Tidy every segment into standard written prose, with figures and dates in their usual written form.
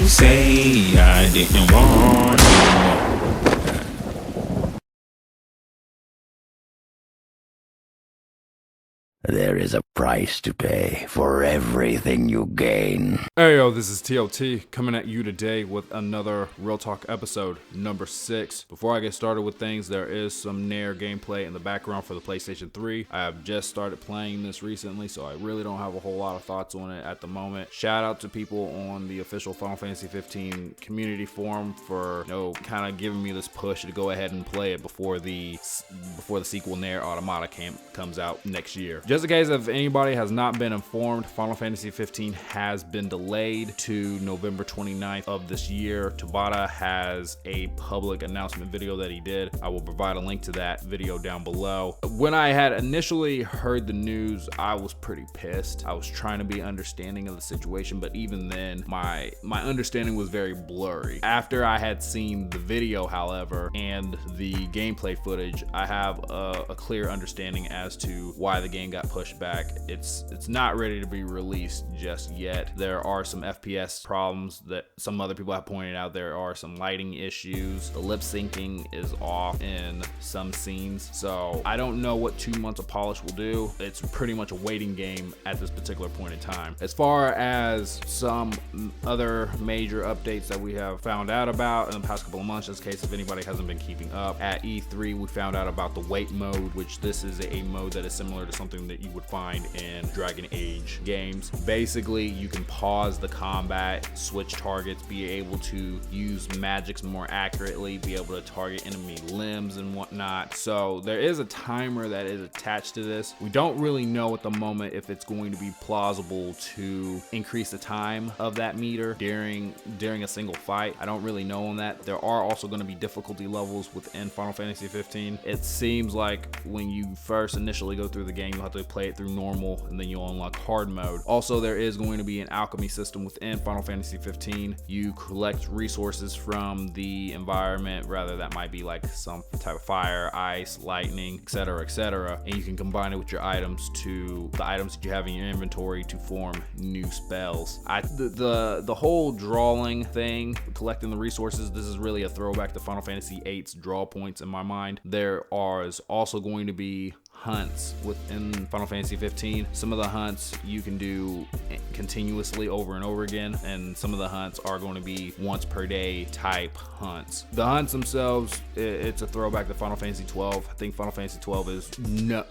say I didn't want to. There is a price to pay for everything you gain. Hey yo, this is T.O.T. coming at you today with another Real Talk episode, number 6. Before I get started with things, there is some Nair gameplay in the background for the PlayStation 3. I have just started playing this recently, so I really don't have a whole lot of thoughts on it at the moment. Shout out to people on the official Final Fantasy 15 community forum for, kind of giving me this push to go ahead and play it before the sequel Nair Automata comes out next year. Just in case if anybody has not been informed, Final Fantasy 15 has been delayed to November 29th of this year. Tabata has a public announcement video that he did. I will provide a link to that video down below. When I had initially heard the news, I was pretty pissed. I was trying to be understanding of the situation, but even then, my understanding was very blurry. After I had seen the video, however, and the gameplay footage, I have a clear understanding as to why the game got pushed back. It's not ready to be released just yet. There are some FPS problems that some other people have pointed out. There are some lighting issues. The lip syncing is off in some scenes. So I don't know what 2 months of polish will do. It's pretty much a waiting game at this particular point in time. As far as some other major updates that we have found out about in the past couple of months, just in case if anybody hasn't been keeping up, at E3 we found out about the wait mode, which this is a mode that is similar to something that you would find in Dragon Age games. Basically, you can pause the combat, switch targets, be able to use magics more accurately, be able to target enemy limbs and whatnot. So there is a timer that is attached to this. We don't really know at the moment if it's going to be plausible to increase the time of that meter during a single fight. I don't really know on that. There are also going to be difficulty levels within Final Fantasy 15. It seems like when you first initially go through the game, you'll have to play it through normal and then you'll unlock hard mode. Also, there is going to be an alchemy system within Final Fantasy 15. You collect resources from the environment, rather that might be like some type of fire, ice, lightning, etc., and you can combine it with your items to the items that you have in your inventory to form new spells. The whole drawing thing, collecting the resources, this is really a throwback to Final Fantasy VIII's draw points in my mind. There is also going to be hunts within Final Fantasy 15. Some of the hunts you can do continuously over and over again, and some of the hunts are going to be once per day type hunts. The hunts themselves, it's a throwback to Final Fantasy 12. I think Final Fantasy 12 is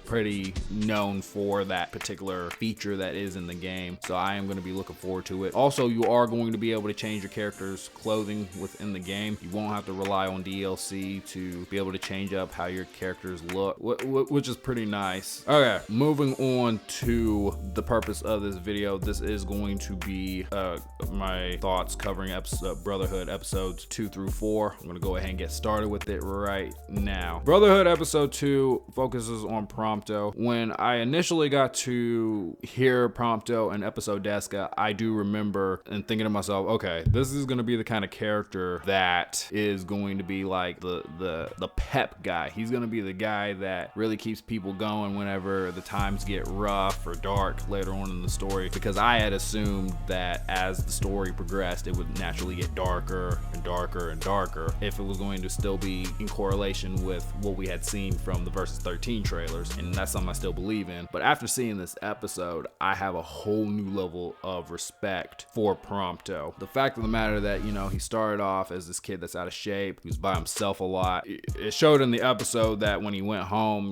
pretty known for that particular feature that is in the game, so I am going to be looking forward to it. Also, you are going to be able to change your character's clothing within the game. You won't have to rely on DLC to be able to change up how your characters look, which is pretty nice. Okay, moving on to the purpose of this video. This is going to be my thoughts covering Brotherhood episodes 2 through 4. I'm gonna go ahead and get started with it right now. Brotherhood episode 2 focuses on Prompto. When I initially got to hear Prompto and episode Deska, I do remember and thinking to myself, okay, this is gonna be the kind of character that is going to be like the pep guy. He's gonna be the guy that really keeps people going whenever the times get rough or dark later on in the story, because I had assumed that as the story progressed it would naturally get darker and darker and darker if it was going to still be in correlation with what we had seen from the Versus 13 trailers, and that's something I still believe in. But after seeing this episode, I have a whole new level of respect for Prompto. The fact of the matter that, he started off as this kid that's out of shape, he was by himself a lot. It showed in the episode that when he went home,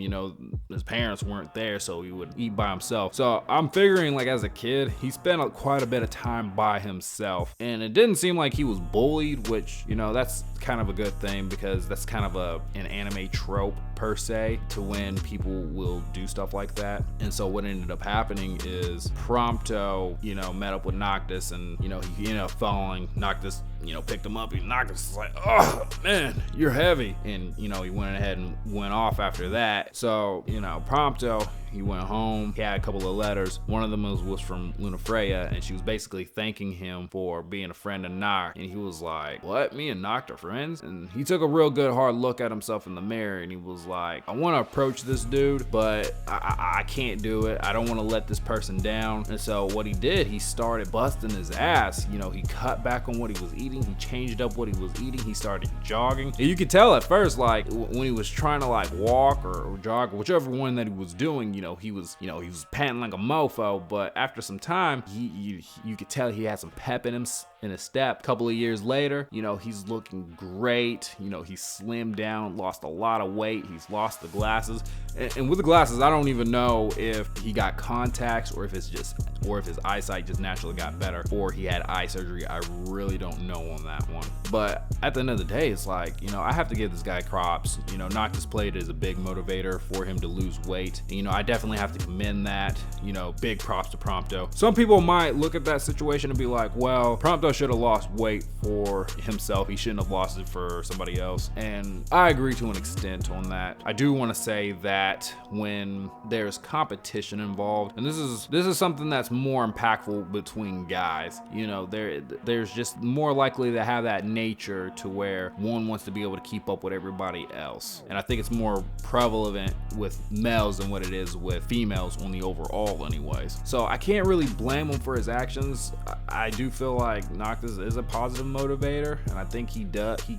his parents weren't there, so he would eat by himself. So I'm figuring, like, as a kid, he spent quite a bit of time by himself, and it didn't seem like he was bullied, which, that's kind of a good thing, because that's kind of an anime trope per se, to when people will do stuff like that. And so what ended up happening is Prompto, met up with Noctis, and he ended up falling. Noctis, picked him up. Noctis was like, oh man, you're heavy, and he went ahead and went off after that. So Prompto, he went home. He had a couple of letters. One of them was from Lunafreya, and she was basically thanking him for being a friend of Noct. And he was like, what? Me and Noct are friends? And he took a real good hard look at himself in the mirror, and he was like, I want to approach this dude, but I can't do it. I don't want to let this person down. And so what he did, he started busting his ass. He cut back on what he was eating. He changed up what he was eating. He started jogging. And you could tell at first, like when he was trying to like walk or jog, whichever one that he was doing, he was panting like a mofo. But after some time, you could tell he had some pep in him, in his step. A couple of years later, he's looking great. He slimmed down, lost a lot of weight. He's lost the glasses, and with the glasses, I don't even know if he got contacts or if his eyesight just naturally got better, or he had eye surgery. I really don't know on that one. But at the end of the day, it's like, I have to give this guy props. Noctis played as a big motivator for him to lose weight. And, I definitely have to commend that. Big props to Prompto. Some people might look at that situation and be like, well, Prompto should have lost weight for himself. He shouldn't have lost it for somebody else. And I agree to an extent on that. I do want to say that when there's competition involved, and this is something that's more impactful between guys, there's just more likely to have that nature to where one wants to be able to keep up with everybody else. And I think it's more prevalent with males than what it is with females on the overall anyways. So I can't really blame him for his actions. I do feel like Noctis is a positive motivator, and I think he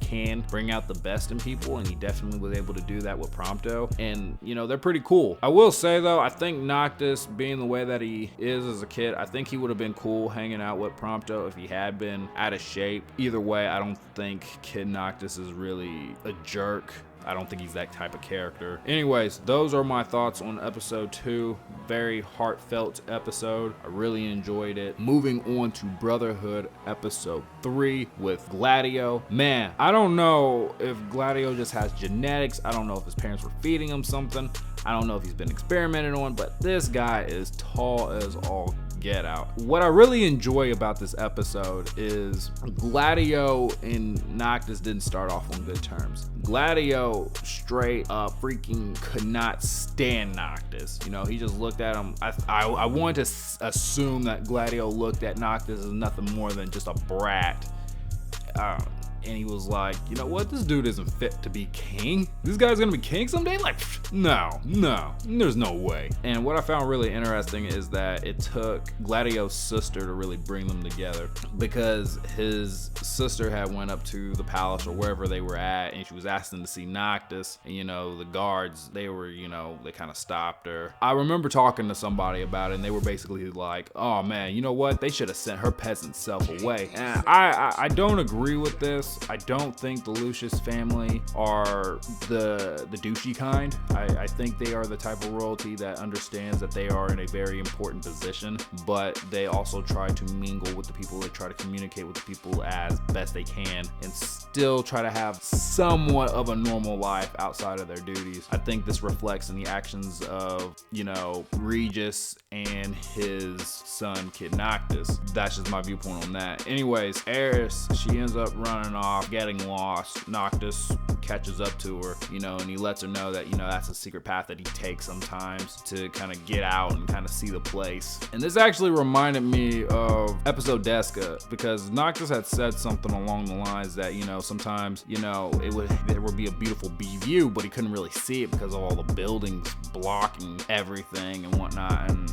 can bring out the best in people, and he definitely was able to do that with Prompto. And they're pretty cool. I will say though, I think Noctis, being the way that he is as a kid, I think he would have been cool hanging out with Prompto if he had been out of shape. Either way, I don't think Kid Noctis is really a jerk. I don't think he's that type of character. Anyways, those are my thoughts on episode 2. Very heartfelt episode. I really enjoyed it. Moving on to Brotherhood episode 3 with Gladio. Man, I don't know if Gladio just has genetics. I don't know if his parents were feeding him something. I don't know if he's been experimented on, but this guy is tall as all get out. What I really enjoy about this episode is Gladio and Noctis didn't start off on good terms. Gladio straight up freaking could not stand Noctis. He just looked at him. I wanted to assume that Gladio looked at Noctis as nothing more than just a brat. And he was like, you know what? This dude isn't fit to be king. This guy's gonna be king someday? Like, no, there's no way. And what I found really interesting is that it took Gladio's sister to really bring them together, because his sister had went up to the palace or wherever they were at, and she was asking to see Noctis. And, the guards, they were, they kind of stopped her. I remember talking to somebody about it, and they were basically like, oh man, you know what? They should have sent her peasant self away. And I don't agree with this. I don't think the Lucius family are the douchey kind. I think they are the type of royalty that understands that they are in a very important position, but they also try to mingle with the people. They try to communicate with the people as best they can and still try to have somewhat of a normal life outside of their duties. I think this reflects in the actions of, Regis and his son, Kid Noctis. That's just my viewpoint on that. Anyways, Eris, she ends up running off, getting lost. Noctis catches up to her, and he lets her know that, that's a secret path that he takes sometimes to kind of get out and kind of see the place. And this actually reminded me of episode Deska, because Noctis had said something along the lines that, sometimes, there would be a beautiful view, but he couldn't really see it because of all the buildings blocking everything and whatnot. And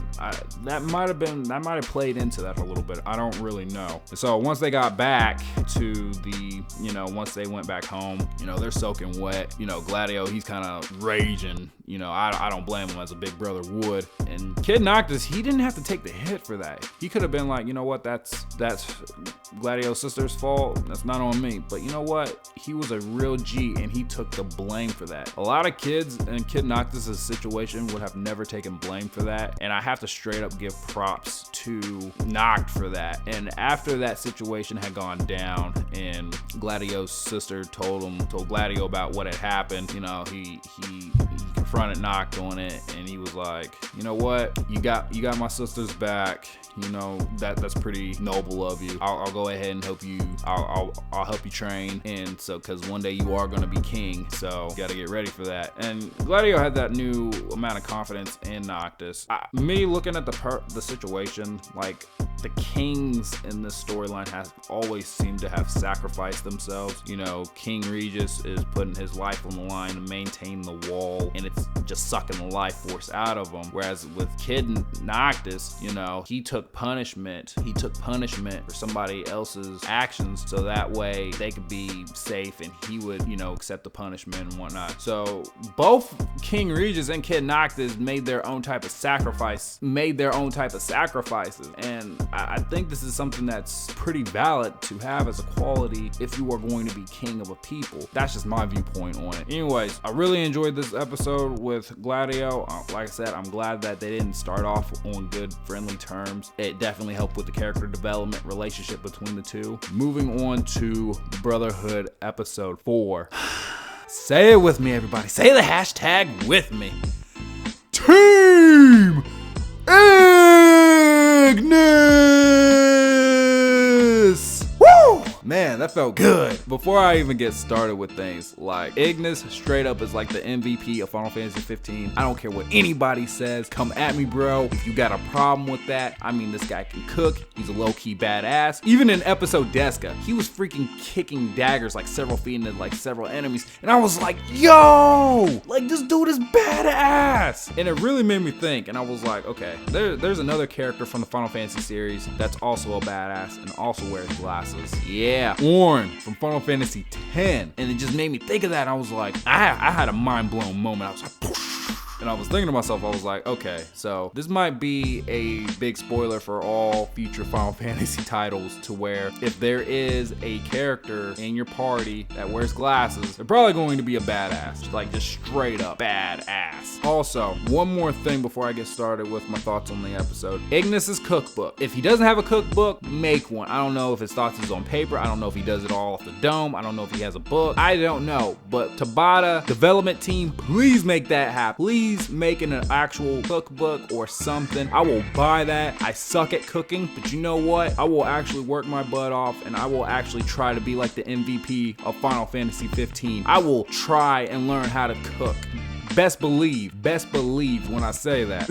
that might have played into that a little bit. I don't really know. So once they got back to the, once they went back home, they're soaking wet. Gladio, he's kind of raging. I don't blame him, as a big brother would. And Kid Noctis, he didn't have to take the hit for that. He could have been like, you know what, that's Gladio's sister's fault. That's not on me. But you know what? He was a real G, and he took the blame for that. A lot of kids in Kid Noctis' situation would have never taken blame for that. And I have to straight up give props to Noct for that. And after that situation had gone down and Gladio's sister told Gladio about what had happened, he confronted Noct on it, and he was like, you know what, you got my sister's back. You know, that's pretty noble of you. I'll go ahead and help you. I'll help you train. And so, cause one day you are gonna be king. So you gotta get ready for that. And Gladio had that new amount of confidence in Noctis. Me looking at the situation, like the kings in this storyline has always seemed to have sacrificed themselves. You know, King Regis is putting his life on the line to maintain the wall, and it's just sucking the life force out of him. Whereas with Kid Noctis, you know, he took punishment for somebody else's actions, so that way they could be safe and he would, you know, accept the punishment and whatnot. So both King Regis and Kid Noctis made their own type of sacrifices, and I think this is something that's pretty valid to have as a quality if you are going to be king of a people. That's just my viewpoint on it. Anyways, I really enjoyed this episode with Gladio. Like I said, I'm glad that they didn't start off on good, friendly terms. It definitely helped with the character development relationship between the two. Moving on to Brotherhood episode 4. Say it with me, everybody. Say the hashtag with me. Team Ignis! Woo! Man, that felt good. Before I even get started with things, like, Ignis straight up is like the MVP of Final Fantasy 15. I don't care what anybody says. Come at me, bro. If you got a problem with that, I mean, this guy can cook. He's a low-key badass. Even in episode Deska, he was freaking kicking daggers like several feet into like several enemies. And I was like, yo, like, this dude is badass. And it really made me think. And I was like, okay, there's another character from the Final Fantasy series that's also a badass and also wears glasses. Yeah, Ornn from Final Fantasy X. And it just made me think of that. I was like, I had a mind-blown moment. I was like, poof. And I was thinking to myself, I was like, okay, so this might be a big spoiler for all future Final Fantasy titles, to where if there is a character in your party that wears glasses, they're probably going to be a badass, like just straight up badass. Also, one more thing before I get started with my thoughts on the episode. Ignis's cookbook. If he doesn't have a cookbook, make one. I don't know if his thoughts is on paper. I don't know if he does it all off the dome. I don't know if he has a book. I don't know. But Tabata development team, please make that happen. Please make an actual cookbook or something. I will buy that. I suck at cooking, but you know what? I will actually work my butt off, and I will actually try to be like the MVP of Final Fantasy 15. I will try and learn how to cook. Best believe when I say that.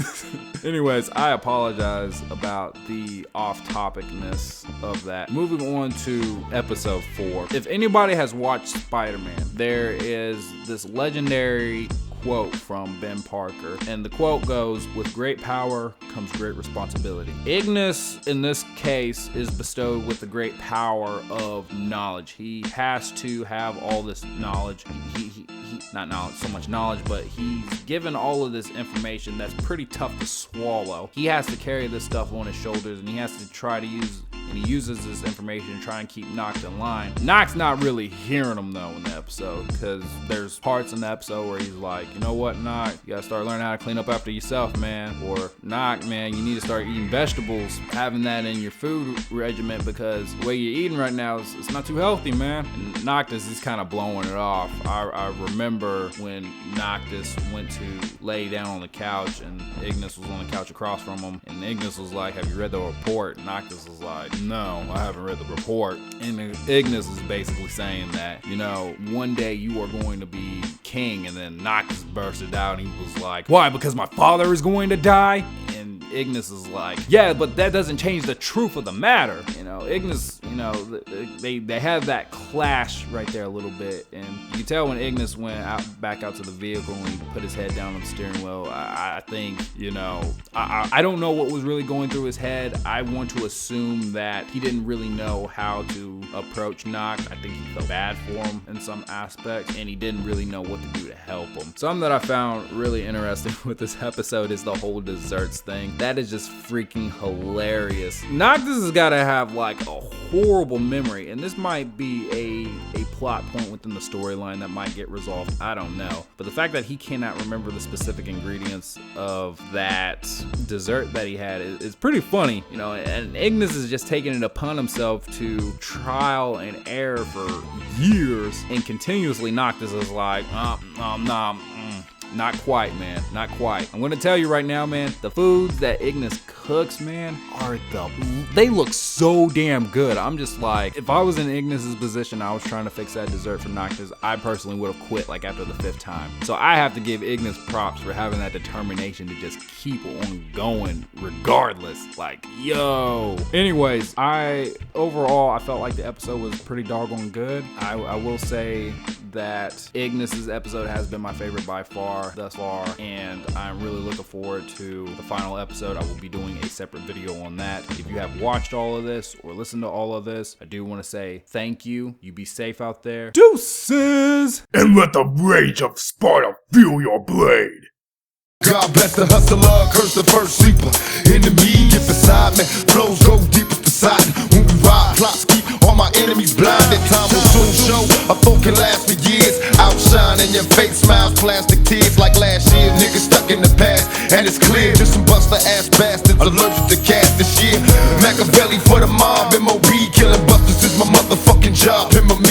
Anyways, I apologize about the off-topicness of that. Moving on to episode 4. If anybody has watched Spider-Man, there is this legendary quote from Ben Parker, and the quote goes, "With great power comes great responsibility." Ignis in this case is bestowed with the great power of knowledge. He has to have all this knowledge. He not knowledge, so much knowledge, but he's given all of this information that's pretty tough to swallow. He has to carry this stuff on his shoulders, and he has to try to use, and he uses this information to try and keep Noct in line. Noct's not really hearing him though in the episode, because there's parts in the episode where he's like, you know what, Noct, you gotta start learning how to clean up after yourself, man. Or, Noct, man, you need to start eating vegetables, having that in your food regimen, because the way you're eating right now is it's not too healthy, man. And Noctis is kind of blowing it off. I remember when Noctis went to lay down on the couch and Ignis was on the couch across from him, and Ignis was like, have you read the report? Noctis was like, no, I haven't read the report. And Ignis is basically saying that, you know, one day you are going to be king. And then Noctis bursted out and he was like, why? Because my father is going to die? And Ignis is like, yeah, but that doesn't change the truth of the matter. You know, Ignis, you know, they have that clash right there a little bit, and you can tell when Ignis went back out to the vehicle and he put his head down on the steering wheel. I think, you know, I don't know what was really going through his head. I want to assume that he didn't really know how to approach Noct. I think he felt bad for him in some aspects, and he didn't really know what to do to help him. Something that I found really interesting with this episode is the whole desserts thing. That is just freaking hilarious. Noctis has got to have like a horrible memory, and this might be a plot point within the storyline that might get resolved. I don't know. But the fact that he cannot remember the specific ingredients of that dessert that he had is pretty funny, you know. And Ignis is just taking it upon himself to trial and error for years, and continuously Noctis is like, Not quite, man. Not quite. I'm gonna tell you right now, man, the foods that Ignis cooks, man, they look so damn good. I'm just like, if I was in Ignis's position, I was trying to fix that dessert for Noctis, I personally would have quit like after the 5th time. So I have to give Ignis props for having that determination to just keep on going regardless. Like, yo. Anyways, overall, I felt like the episode was pretty doggone good. I will say that Ignis's episode has been my favorite by far thus far, and I'm really looking forward to the final episode. I will be doing a separate video on that. If you have watched all of this or listened to all of this, I do want to say thank you. You be safe out there. Deuces! And let the rage of Sparta fuel your blade. God bless the hustler, curse the first sleeper. Enemy, get beside me. Flows go deep as the side. When we ride, plots keep all my enemies blinded. Time will soon show. A thought can last for years. Outshine in your face, smiles, plastic tears like last year. Niggas stuck in the past, and it's clear. Just some buster ass bastards allergic to cash this year. Machiavelli for the mob, MOB killing busters is my motherfucking job. Him or me.